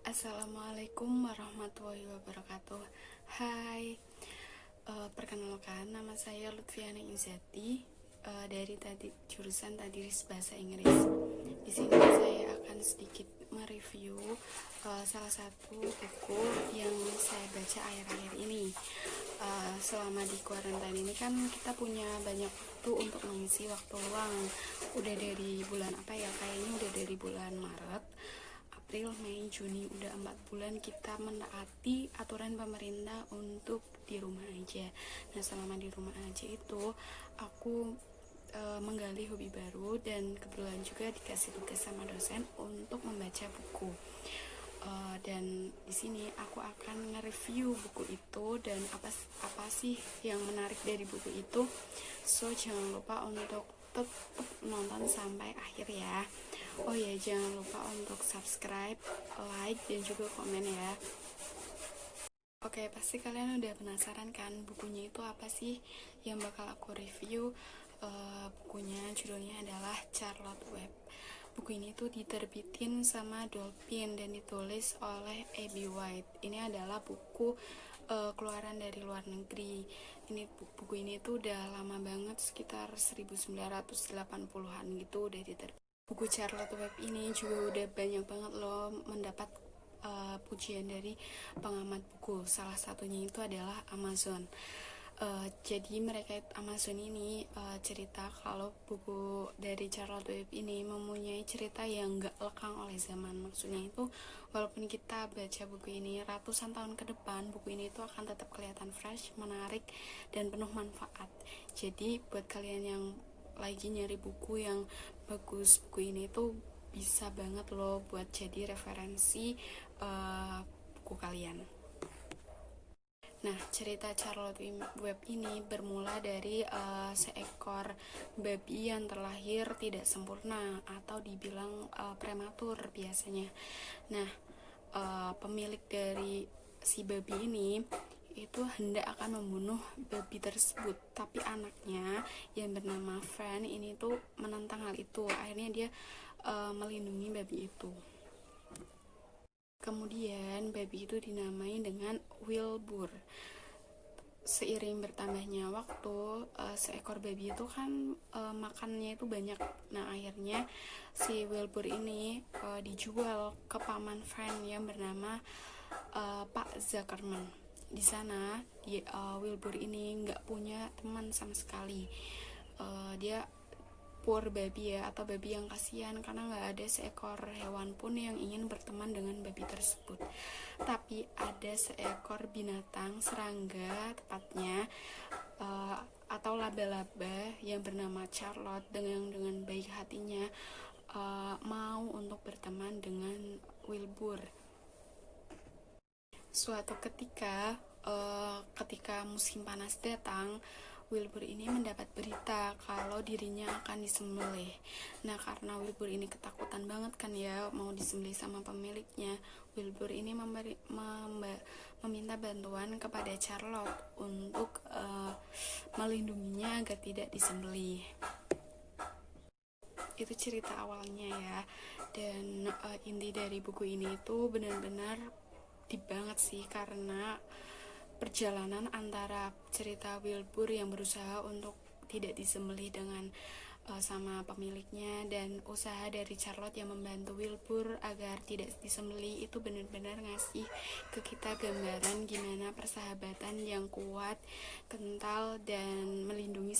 Assalamualaikum warahmatullahi wabarakatuh. Hai, perkenalkan nama saya Lutfiana Izati, dari jurusan Tadris Bahasa Inggris. Di sini saya akan sedikit mereview salah satu buku yang saya baca akhir-akhir ini. Selama di kuarantain ini kan kita punya banyak waktu untuk mengisi waktu luang. Udah dari bulan apa ya? Kayaknya udah dari bulan Maret, April, Mei, Juni, udah 4 bulan kita menaati aturan pemerintah untuk di rumah aja. Nah, selama di rumah aja itu aku menggali hobi baru dan kebetulan juga dikasih tugas sama dosen untuk membaca buku. Dan di sini aku akan nge-review buku itu dan apa sih yang menarik dari buku itu. So, jangan lupa untuk tetap nonton sampai akhir ya. Oh ya, jangan lupa untuk subscribe, like, dan juga komen ya. Oke, pasti kalian udah penasaran kan bukunya itu apa sih yang bakal aku review. Bukunya judulnya adalah Charlotte Web. Buku ini tuh diterbitin sama Dolphin dan ditulis oleh Abby White. Ini adalah buku keluaran dari luar negeri. Buku ini tuh udah lama banget, sekitar 1980-an gitu udah diterbit. Buku Charlotte Web ini juga udah banyak banget loh mendapat pujian dari pengamat buku. Salah satunya itu adalah Amazon. Jadi Amazon ini cerita kalau buku dari Charlotte Web ini mempunyai cerita yang gak lekang oleh zaman. Maksudnya itu walaupun kita baca buku ini ratusan tahun ke depan, buku ini itu akan tetap kelihatan fresh, menarik, dan penuh manfaat. Jadi buat kalian yang lagi nyari buku yang bagus, buku ini tuh bisa banget loh buat jadi referensi buku kalian. Nah, cerita Charlotte Web ini bermula dari seekor babi yang terlahir tidak sempurna atau dibilang prematur biasanya. Nah, pemilik dari si babi ini itu hendak akan membunuh babi tersebut, tapi anaknya yang bernama Fan ini tuh menentang hal itu. Akhirnya dia melindungi babi itu. Kemudian babi itu dinamai dengan Wilbur. Seiring bertambahnya waktu, seekor babi itu kan makannya itu banyak. Nah, akhirnya si Wilbur ini dijual ke paman Fan yang bernama Pak Zuckerman. Di sana Wilbur ini nggak punya teman sama sekali. Dia poor babi ya, atau babi yang kasihan karena nggak ada seekor hewan pun yang ingin berteman dengan babi tersebut. Tapi ada seekor binatang serangga tepatnya, atau laba-laba yang bernama Charlotte dengan baik hatinya mau untuk berteman dengan Wilbur. Suatu ketika musim panas datang, Wilbur ini mendapat berita kalau dirinya akan disembelih. Nah, karena Wilbur ini ketakutan banget kan ya mau disembelih sama pemiliknya, Wilbur ini meminta bantuan kepada Charlotte untuk melindunginya agar tidak disembelih. Itu cerita awalnya ya. Dan inti dari buku ini itu benar-benar deep banget sih, karena perjalanan antara cerita Wilbur yang berusaha untuk tidak disembelih dengan sama pemiliknya dan usaha dari Charlotte yang membantu Wilbur agar tidak disembelih, itu benar-benar ngasih ke kita gambaran gimana persahabatan yang kuat, kental, dan melindungi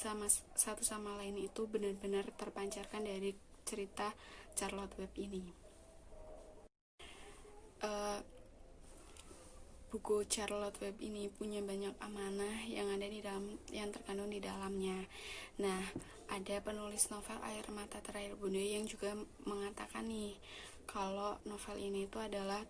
satu sama lain itu benar-benar terpancarkan dari cerita Charlotte Web ini. Buku Charlotte Web ini punya banyak amanah yang terkandung di dalamnya. Nah, ada penulis novel Air Mata Terakhir Bunda yang juga mengatakan nih kalau novel ini itu adalah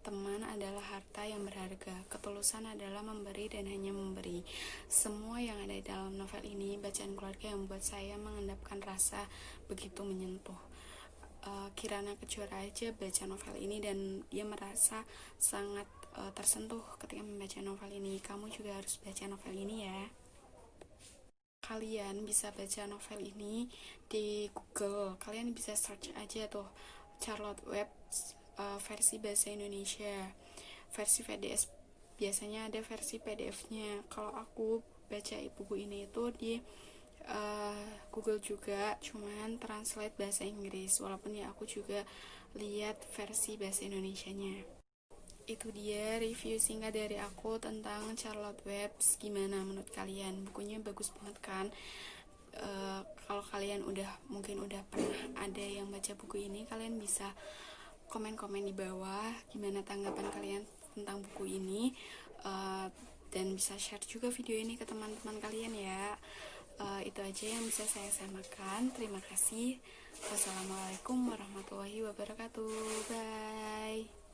teman adalah harta yang berharga, ketulusan adalah memberi dan hanya memberi. Semua yang ada di dalam novel ini bacaan keluarga yang membuat saya mengendapkan rasa begitu menyentuh. Kirana Kejuara aja baca novel ini dan dia merasa sangat tersentuh ketika membaca novel ini. Kamu juga harus baca novel ini ya. Kalian bisa baca novel ini di Google. Kalian bisa search aja tuh Charlotte Web versi bahasa Indonesia. Versi VDS biasanya ada versi PDF-nya. Kalau aku baca buku ini itu di Google juga, cuman translate bahasa Inggris. Walaupun ya aku juga lihat versi bahasa Indonesianya. Itu dia review singkat dari aku tentang Charlotte Web. Gimana menurut kalian? Bukunya bagus banget kan? Kalau kalian mungkin udah pernah ada yang baca buku ini, kalian bisa komen-komen di bawah gimana tanggapan kalian tentang buku ini, dan bisa share juga video ini ke teman-teman kalian ya. Itu aja yang bisa saya samakan. Terima kasih. Wassalamualaikum warahmatullahi wabarakatuh. Bye.